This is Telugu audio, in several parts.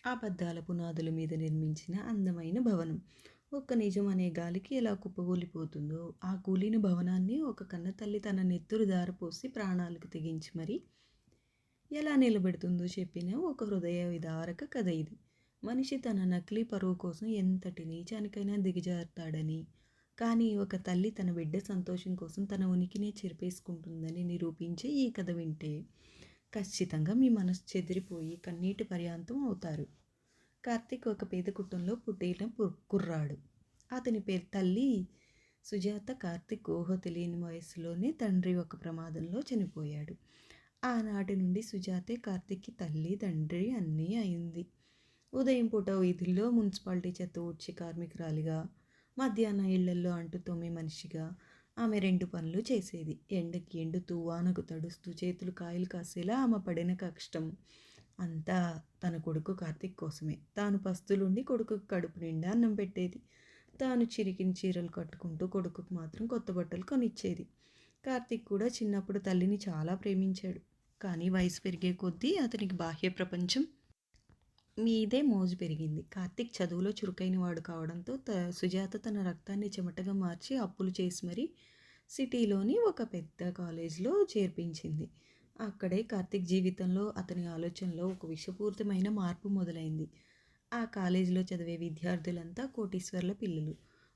అబద్ధాల పునాదుల మీద నిర్మించిన అందమైన భవనం. ఒక్క నిజం అనే గాలికి ఎలా కుప్పకూలిపోతుందో, ఆ కూలిన భవనాన్ని ఒక కన్నతల్లి తన నెత్తురు ధారపోసి ప్రాణాలకు తెగించి మరి ఎలా నిలబెడుతుందో చెప్పిన ఒక హృదయ విదారక కథ ఇది. మనిషి తన నకిలీ పరువు కోసం ఎంతటి నీచానికైనా దిగజారుతాడని, కానీ ఒక తల్లి తన బిడ్డ సంతోషం కోసం తన ఉనికినే చెరిపేసుకుంటుందని నిరూపించే ఈ కథ వింటే ఖచ్చితంగా మీ మనసు చెదిరిపోయి కన్నీటి పర్యాంతం అవుతారు. కార్తీక్ ఒక పేద కుటుంబంలో పుట్టిన కుర్రాడు. అతని పేరు తల్లి సుజాత. కార్తీక్ ఊహ తెలియని వయసులోనే తండ్రి ఒక ప్రమాదంలో చనిపోయాడు. ఆనాటి నుండి సుజాతే కార్తీక్కి తల్లి తండ్రి అన్నీ అయింది. ఉదయం పూట వీధుల్లో మున్సిపాలిటీ చెత్త ఊడ్చే కార్మికురాలిగా, మధ్యాహ్నం ఇళ్లల్లో అంటు తోమే మనిషిగా ఆమె రెండు పనులు చేసేది. ఎండకి ఎండుతూ వానకు తడుస్తూ చేతులు కాయలు కాసేలా ఆమె పడిన కష్టం అంతా తన కొడుకు కార్తీక్ కోసమే. తాను పస్తులుండి కొడుకుకు కడుపు నిండా అన్నం పెట్టేది. తాను చిరికిన చీరలు కట్టుకుంటూ కొడుకుకు మాత్రం కొత్త బట్టలు కొనిచ్చేది. కార్తీక్ కూడా చిన్నప్పుడు తల్లిని చాలా ప్రేమించాడు. కానీ వయసు పెరిగే కొద్దీ అతనికి బాహ్య ప్రపంచం మీదే మోజు పెరిగింది. కార్తీక్ చదువులో చురుకైన వాడు కావడంతో సుజాత తన రక్తాన్ని చెమటగా మార్చి అప్పులు చేసి మరీ సిటీలోని ఒక పెద్ద కాలేజీలో చేర్పించింది. అక్కడే కార్తీక్ జీవితంలో, అతని ఆలోచనలో ఒక విషపూరితమైన మార్పు మొదలైంది. ఆ కాలేజీలో చదివే విద్యార్థులంతా కోటీశ్వర్ల పిల్లలు.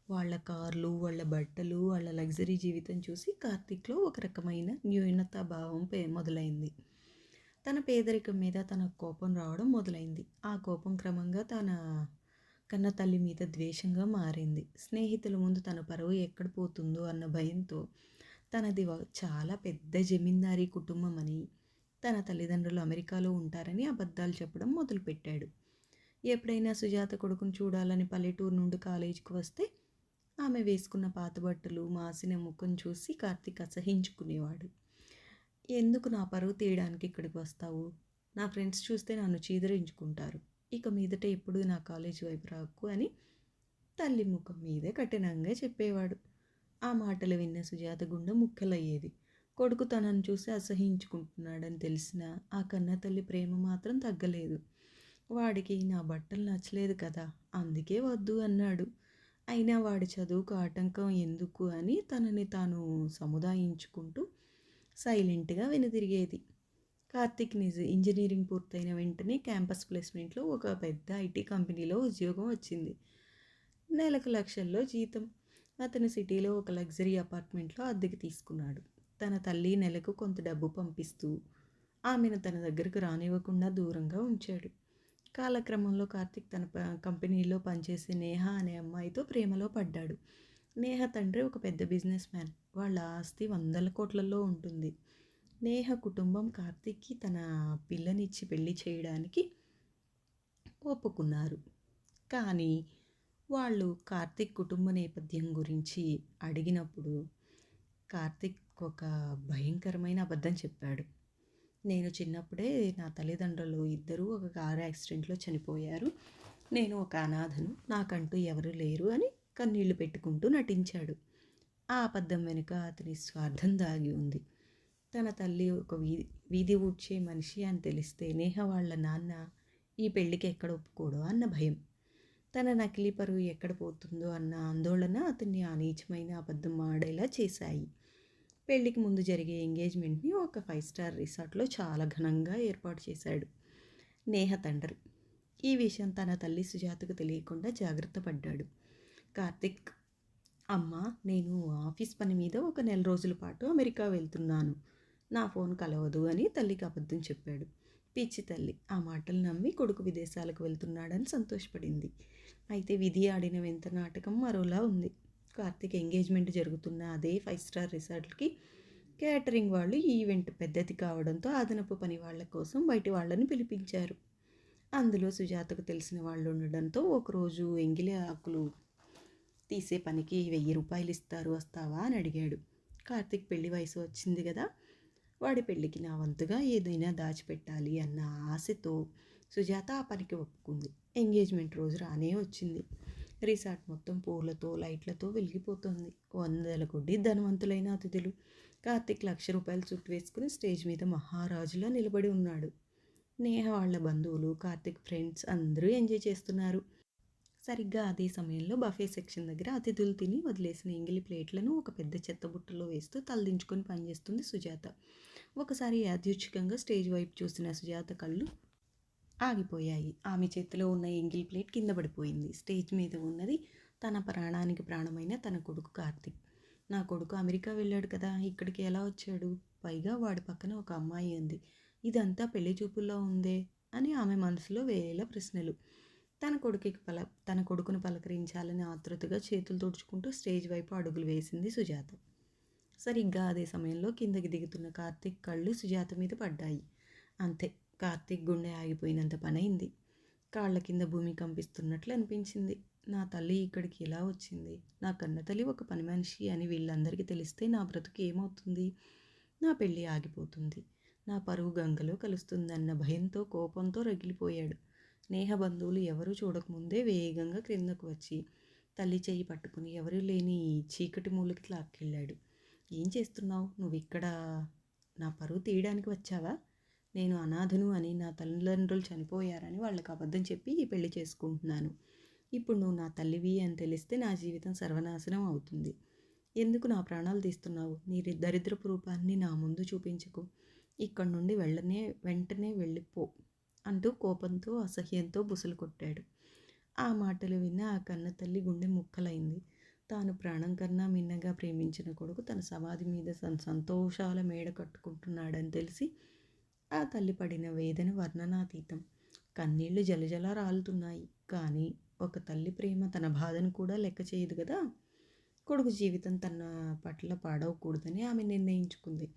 వాళ్ళ కార్లు, వాళ్ళ బట్టలు, వాళ్ళ లగ్జరీ జీవితం చూసి కార్తీక్లో ఒక రకమైన న్యూనతాభావం మొదలైంది. తన పేదరికం మీద తన కోపం రావడం మొదలైంది. ఆ కోపం క్రమంగా తన కన్న తల్లి మీద ద్వేషంగా మారింది. స్నేహితుల ముందు తన పరువు ఎక్కడ పోతుందో అన్న భయంతో తనది చాలా పెద్ద జమీందారీ కుటుంబం అని, తన తల్లిదండ్రులు అమెరికాలో ఉంటారని అబద్ధాలు చెప్పడం మొదలుపెట్టాడు. ఎప్పుడైనా సుజాత కొడుకును చూడాలని పల్లెటూరు నుండి కాలేజీకి వస్తే ఆమె వేసుకున్న పాత బట్టలు, మాసిన ముఖం చూసి కార్తీక్ అసహించుకునేవాడు. ఎందుకు నా పరువు తీయడానికి ఇక్కడికి వస్తావు? నా ఫ్రెండ్స్ చూస్తే నన్ను చీదరించుకుంటారు. ఇక మీదట ఎప్పుడు నా కాలేజీ వైపు రాకు అని తల్లి ముఖం మీదే కఠినంగా చెప్పేవాడు. ఆ మాటలు విన్న సుజాత గుండె ముక్కలయ్యేది. కొడుకు తనను చూసి అసహించుకుంటున్నాడని తెలిసినా ఆ కన్న తల్లి ప్రేమ మాత్రం తగ్గలేదు. వాడికి నా బట్టలు నచ్చలేదు కదా, అందుకే వద్దు అన్నాడు. అయినా వాడి చదువుకు ఆటంకం ఎందుకు అని తనని తాను సముదాయించుకుంటూ సైలెంట్గా వెనుదిరిగేది. కార్తీక్ ఇంజనీరింగ్ పూర్తయిన వెంటనే క్యాంపస్ ప్లేస్మెంట్లో ఒక పెద్ద ఐటీ కంపెనీలో ఉద్యోగం వచ్చింది. నెలకు లక్షల్లో జీతం. అతను సిటీలో ఒక లగ్జరీ అపార్ట్మెంట్లో అద్దెకి తీసుకున్నాడు. తన తల్లి నెలకు కొంత డబ్బు పంపిస్తూ ఆమెను తన దగ్గరకు రానివ్వకుండా దూరంగా ఉంచాడు. కాలక్రమంలో కార్తీక్ తన కంపెనీలో పనిచేసే నేహ అనే అమ్మాయితో ప్రేమలో పడ్డాడు. నేహ తండ్రి ఒక పెద్ద బిజినెస్ మ్యాన్. వాళ్ళ ఆస్తి 100 కోట్లలో ఉంటుంది. నేహ కుటుంబం కార్తీక్కి తన పిల్లనిచ్చి పెళ్లి చేయడానికి ఒప్పుకున్నారు. కానీ వాళ్ళు కార్తీక్ కుటుంబ నేపథ్యం గురించి అడిగినప్పుడు కార్తీక్ ఒక భయంకరమైన అబద్ధం చెప్పాడు. నేను చిన్నప్పుడే నా తల్లిదండ్రులు ఇద్దరూ ఒక కారు యాక్సిడెంట్లో చనిపోయారు. నేను ఒక అనాథను, నాకంటూ ఎవరు లేరు అని కన్నీళ్లు పెట్టుకుంటూ నటించాడు. ఆ అబద్ధం వెనుక అతని స్వార్థం దాగి ఉంది. తన తల్లి ఒక వీధి ఊడ్చే మనిషి అని తెలిస్తే నేహ వాళ్ళ నాన్న ఈ పెళ్లికి ఎక్కడ ఒప్పుకోడో అన్న భయం, తన నకిలీ పరువు ఎక్కడ పోతుందో అన్న ఆందోళన అతన్ని ఆ నీచమైన అబద్ధం ఆడేలా చేశాయి. పెళ్లికి ముందు జరిగే ఎంగేజ్మెంట్ని ఒక 5 స్టార్ రిసార్ట్లో చాలా ఘనంగా ఏర్పాటు చేశాడు నేహ తండ్రి. ఈ విషయం తన తల్లి సుజాతకు తెలియకుండా జాగ్రత్త పడ్డాడు. కార్తీక్, అమ్మ, నేను ఆఫీస్ పని మీద ఒక 1 నెల రోజుల పాటు అమెరికా వెళ్తున్నాను, నా ఫోన్ కలవదు అని తల్లికి అబద్ధం చెప్పాడు. పిచ్చి తల్లి ఆ మాటలు నమ్మి కొడుకు విదేశాలకు వెళ్తున్నాడని సంతోషపడింది. అయితే విధి ఆడిన వింత నాటకం మరోలా ఉంది. కార్తీక్ ఎంగేజ్మెంట్ జరుగుతున్న అదే 5 స్టార్ రిసార్ట్కి క్యాటరింగ్ వాళ్ళు ఈవెంట్ పెద్దది కావడంతో అదనపు పని వాళ్ళ కోసం బయటి వాళ్ళని పిలిపించారు. అందులో సుజాతకు తెలిసిన వాళ్ళు ఉండడంతో ఒకరోజు ఎంగిలి ఆకులు తీసే పనికి 1000 రూపాయలు ఇస్తారు, వస్తావా అని అడిగాడు. కార్తీక్ పెళ్లి వయసు వచ్చింది కదా, వాడి పెళ్ళికి నా వంతుగా ఏదైనా దాచిపెట్టాలి అన్న ఆశతో సుజాత ఆ పనికి ఒప్పుకుంది. ఎంగేజ్మెంట్ రోజు రానే వచ్చింది. రిసార్ట్ మొత్తం పూలతో లైట్లతో వెలిగిపోతుంది. 100 కొద్ది ధనవంతులైన అతిథులు. కార్తీక్ 1,00,000 రూపాయలు చుట్టూ వేసుకుని స్టేజ్ మీద మహారాజులా నిలబడి ఉన్నాడు. నేహ వాళ్ళ బంధువులు, కార్తిక్ ఫ్రెండ్స్ అందరూ ఎంజాయ్ చేస్తున్నారు. సరిగ్గా అదే సమయంలో బఫే సెక్షన్ దగ్గర అతిథులు తిని వదిలేసిన ఎంగిలి ప్లేట్లను ఒక పెద్ద చెత్తబుట్టలో వేస్తూ తలదించుకొని పనిచేస్తుంది సుజాత. ఒకసారి యాదృచ్ఛికంగా స్టేజ్ వైపు చూసిన సుజాత కళ్ళు ఆగిపోయాయి. ఆమె చేతిలో ఉన్న ఎంగిల్ ప్లేట్ కింద పడిపోయింది. స్టేజ్ మీద ఉన్నది తన ప్రాణానికి ప్రాణమైన తన కొడుకు కార్తిక్. నా కొడుకు అమెరికా వెళ్ళాడు కదా, ఇక్కడికి ఎలా వచ్చాడు? పైగా వాడి పక్కన ఒక అమ్మాయి ఉంది. ఇదంతా పెళ్లి చూపుల్లో ఉందే అని ఆమె మనసులో వేల ప్రశ్నలు. తన కొడుకును పలకరించాలని ఆతృతగా చేతులు తుడుచుకుంటూ స్టేజ్ వైపు అడుగులు వేసింది సుజాత. సరిగ్గా అదే సమయంలో కిందకి దిగుతున్న కార్తిక్ కళ్ళు సుజాత మీద పడ్డాయి. అంతే, కార్తిక్ గుండె ఆగిపోయినంత పనైంది. కాళ్ళ కింద భూమి కంపిస్తున్నట్లు అనిపించింది. నా తల్లి ఇక్కడికి ఎలా వచ్చింది? నా కన్న తల్లి ఒక పని మనిషి అని వీళ్ళందరికీ తెలిస్తే నా బ్రతుకు ఏమవుతుంది? నా పెళ్ళి ఆగిపోతుంది, నా పరువు గంగలో కలుస్తుందన్న భయంతో కోపంతో రగిలిపోయాడు. నేహ బంధువులు ఎవరూ చూడకముందే వేగంగా క్రిందకు వచ్చి తల్లి చెయ్యి పట్టుకుని ఎవరూ లేని చీకటి మూలకి లాక్కెళ్ళాడు. ఏం చేస్తున్నావు నువ్వు ఇక్కడ? నా పరువు తీయడానికి వచ్చావా? నేను అనాథను అని, నా తల్లిదండ్రులు చనిపోయారని వాళ్ళకి అబద్ధం చెప్పి ఈ పెళ్లి చేసుకుంటున్నాను. ఇప్పుడు నువ్వు నా తల్లివి అని తెలిస్తే నా జీవితం సర్వనాశనం అవుతుంది. ఎందుకు నా ప్రాణాలు తీస్తున్నావు? నీ దరిద్రపు రూపాన్ని నా ముందు చూపించకు. ఇక్కడి నుండి వెంటనే వెళ్ళిపో అంటూ కోపంతో అసహ్యంతో బుసలు కొట్టాడు. ఆ మాటలు విన్న ఆ కన్న తల్లి గుండె ముక్కలైంది. తాను ప్రాణం కన్నా మిన్నగా ప్రేమించిన కొడుకు తన సమాధి మీద సంతోషాల మేడ కట్టుకుంటున్నాడని తెలిసి ఆ తల్లి పడిన వేదన వర్ణనాతీతం. కన్నీళ్లు జలజల రాలుతున్నాయి. కానీ ఒక తల్లి ప్రేమ తన బాధను కూడా లెక్క చేయదు కదా. కొడుకు జీవితం తన పట్ల పాడవకూడదని ఆమె నిర్ణయించుకుంది.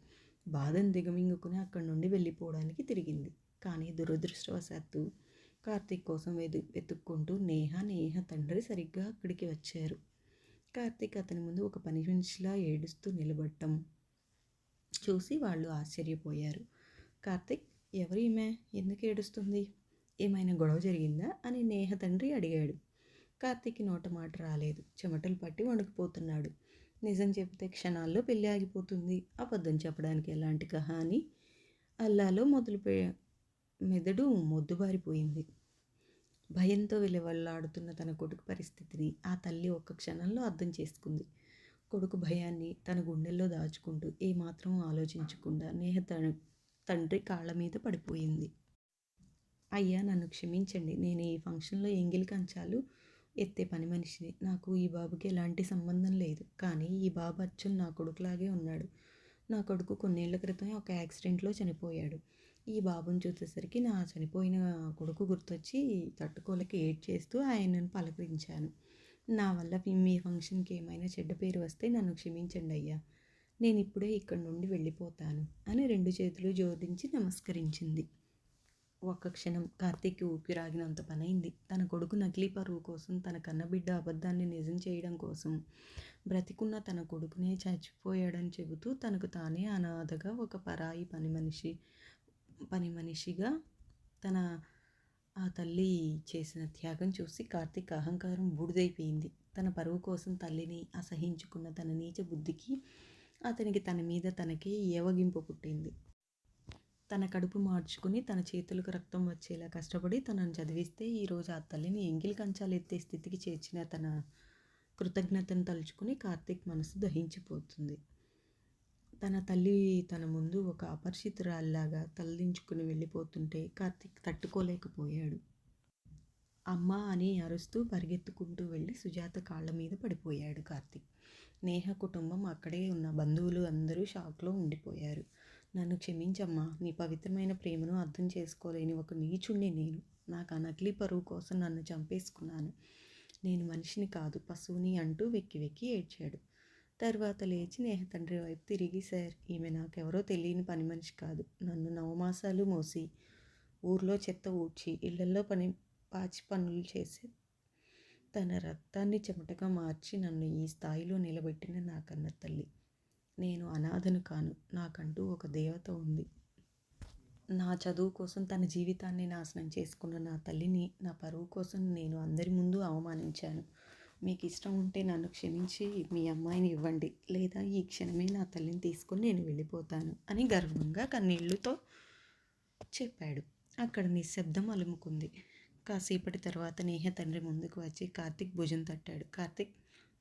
బాధను దిగమింగుకుని అక్కడి నుండి వెళ్ళిపోవడానికి తిరిగింది. కానీ దురదృష్టవశాత్తు కార్తీక్ కోసం వెతుక్కుంటూ నేహ తండ్రి సరిగ్గా అక్కడికి వచ్చారు. కార్తీక్ అతని ముందు ఒక పని మనిషిలా ఏడుస్తూ నిలబడటం చూసి వాళ్ళు ఆశ్చర్యపోయారు. కార్తీక్, ఎవరు ఈమె? ఎందుకు ఏడుస్తుంది? ఏమైనా గొడవ జరిగిందా అని నేహ తండ్రి అడిగాడు. కార్తీక్కి నోట మాట రాలేదు. చెమటలు పట్టి వణుకుపోతున్నాడు. నిజం చెబితే క్షణాల్లో పెళ్ళి ఆగిపోతుంది. అబద్ధం చెప్పడానికి ఎలాంటి కహాని అల్లాలో మెదడు మొద్దుబారిపోయింది. భయంతో విలవల్లాడుతున్న తన కొడుకు పరిస్థితిని ఆ తల్లి ఒక్క క్షణంలో అర్థం చేసుకుంది. కొడుకు భయాన్ని తన గుండెల్లో దాచుకుంటూ ఏమాత్రం ఆలోచించకుండా నేహ తండ్రి కాళ్ళ మీద పడిపోయింది. అయ్యా, నన్ను క్షమించండి. నేను ఈ ఫంక్షన్లో ఎంగిలి కంచాలు ఎత్తే పని మనిషిని. నాకు ఈ బాబుకి ఎలాంటి సంబంధం లేదు. కానీ ఈ బాబు అచ్చం నా కొడుకులాగే ఉన్నాడు. నా కొడుకు కొన్నేళ్ల క్రితం ఒక యాక్సిడెంట్లో చనిపోయాడు. ఈ బాబుని చూసేసరికి నా చనిపోయిన కొడుకు గుర్తొచ్చి తట్టుకోలేక ఏడ్చేస్తూ ఆయనను పలకరించాను. నా వల్ల మీ ఫంక్షన్కి ఏమైనా చెడ్డ పేరు వస్తే నన్ను క్షమించండి అయ్యా. నేను ఇప్పుడే ఇక్కడి నుండి వెళ్ళిపోతాను అని 2 చేతులు జోడించి నమస్కరించింది. ఒక్క క్షణం కార్తీక్కి ఊపిరాగినంత పనైంది. తన కొడుకు నకిలీ పరువు కోసం, తన కన్నబిడ్డ అబద్ధాన్ని నిజం చేయడం కోసం బ్రతికున్న తన కొడుకునే చచ్చిపోయాడని చెబుతూ తనకు తానే అనాథగా ఒక పరాయి పని మనిషిగా ఆ తల్లి చేసిన త్యాగం చూసి కార్తీక్ అహంకారం బూడిదైపోయింది. తన పరువు కోసం తల్లిని అసహించుకున్న తన నీచ బుద్ధికి అతనికి తన మీద తనకే ఏవగింపు పుట్టింది. తన కడుపు మార్చుకుని తన చేతులకు రక్తం వచ్చేలా కష్టపడి తనను చదివిస్తే ఈరోజు ఆ తల్లిని ఎంగిలి కంచాలు ఎత్తే స్థితికి చేర్చిన తన కృతజ్ఞతను తలుచుకుని కార్తీక్ మనసు దహించిపోతుంది. తన తల్లి తన ముందు ఒక అపరిచితురాల్లాగా తలదించుకుని వెళ్ళిపోతుంటే కార్తీక్ తట్టుకోలేకపోయాడు. అమ్మ అని అరుస్తూ పరిగెత్తుకుంటూ వెళ్ళి సుజాత కాళ్ళ మీద పడిపోయాడు కార్తీక్. నేహ కుటుంబం, అక్కడే ఉన్న బంధువులు అందరూ షాక్లో ఉండిపోయారు. నన్ను క్షమించమ్మా. నీ పవిత్రమైన ప్రేమను అర్థం చేసుకోలేని ఒక నీచుణ్ణి నేను. నాకు ఆ నకిలీ పరువు కోసం నన్ను చంపేసుకున్నాను. నేను మనిషిని కాదు, పశువుని అంటూ వెక్కి వెక్కి ఏడ్చాడు. తర్వాత లేచి నేహ తండ్రి వైపు తిరిగి, సార్, ఈమె నాకెవరో తెలియని పని మనిషి కాదు. నన్ను నవమాసాలు మోసి ఊర్లో చెత్త ఊడ్చి ఇళ్లల్లో పాచి పనులు చేసి తన రక్తాన్ని చెమటగా మార్చి నన్ను ఈ స్థాయిలో నిలబెట్టిన నా కన్న తల్లి. నేను అనాథను కాను. నాకంటూ ఒక దేవత ఉంది. నా చదువు కోసం తన జీవితాన్ని నాశనం చేసుకున్న నా తల్లిని నా పరువు కోసం నేను అందరి ముందు అవమానించాను. మీకు ఇష్టం ఉంటే నన్ను క్షమించి మీ అమ్మాయిని ఇవ్వండి, లేదా ఈ క్షణమే నా తల్లిని తీసుకొని నేను వెళ్ళిపోతాను అని గర్వంగా కన్నీళ్లతో చెప్పాడు. అక్కడ నిశ్శబ్దం అలుముకుంది. కాసేపటి తర్వాత నేహ తండ్రి ముందుకు వచ్చి కార్తీక్ భుజం తట్టాడు. కార్తీక్,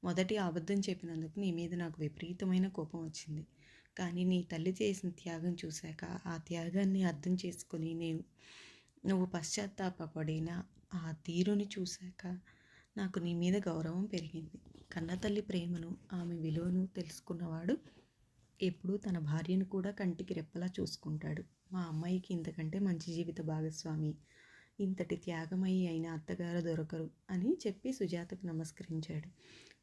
మొదటి అబద్ధం చెప్పినందుకు నీ మీద నాకు విపరీతమైన కోపం వచ్చింది. కానీ నీ తల్లి చేసిన త్యాగం చూశాక ఆ త్యాగాన్ని అర్థం చేసుకుని నువ్వు పశ్చాత్తాపపడిన ఆ తీరుని చూశాక నాకు నీ మీద గౌరవం పెరిగింది. కన్నతల్లి ప్రేమను, ఆమె విలువను తెలుసుకున్నవాడు ఎప్పుడూ తన భార్యను కూడా కంటికి రెప్పలా చూసుకుంటాడు. మా అమ్మాయికి ఇంతకంటే మంచి జీవిత భాగస్వామి, ఇంతటి త్యాగమయ్యి అయిన అత్తగారు దొరకరు అని చెప్పి సుజాతకు నమస్కరించాడు.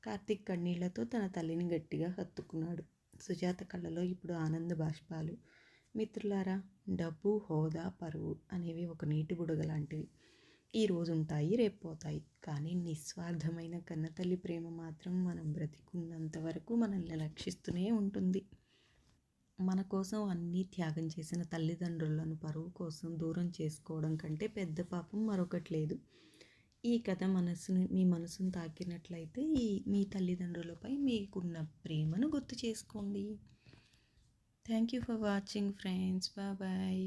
కార్తీక్ కన్నీళ్లతో తన తల్లిని గట్టిగా హత్తుకున్నాడు. సుజాత కళ్ళలో ఇప్పుడు ఆనంద బాష్పాలు. మిత్రులారా, డబ్బు, హోదా, పరువు అనేవి ఒక నీటి బుడగ లాంటివి. ఈరోజు ఉంటాయి, రేపు పోతాయి. కానీ నిస్వార్థమైన కన్నతల్లి ప్రేమ మాత్రం మనం బ్రతికున్నంత వరకు మనల్ని రక్షిస్తూనే ఉంటుంది. మన కోసం అన్నీ త్యాగం చేసిన తల్లిదండ్రులను పరువు కోసం దూరం చేసుకోవడం కంటే పెద్ద పాపం మరొకటి లేదు. ఈ కథ మీ మనసును తాకినట్లయితే మీ తల్లిదండ్రులపై మీకున్న ప్రేమను గుర్తు చేసుకోండి. Thank you for watching friends. Bye.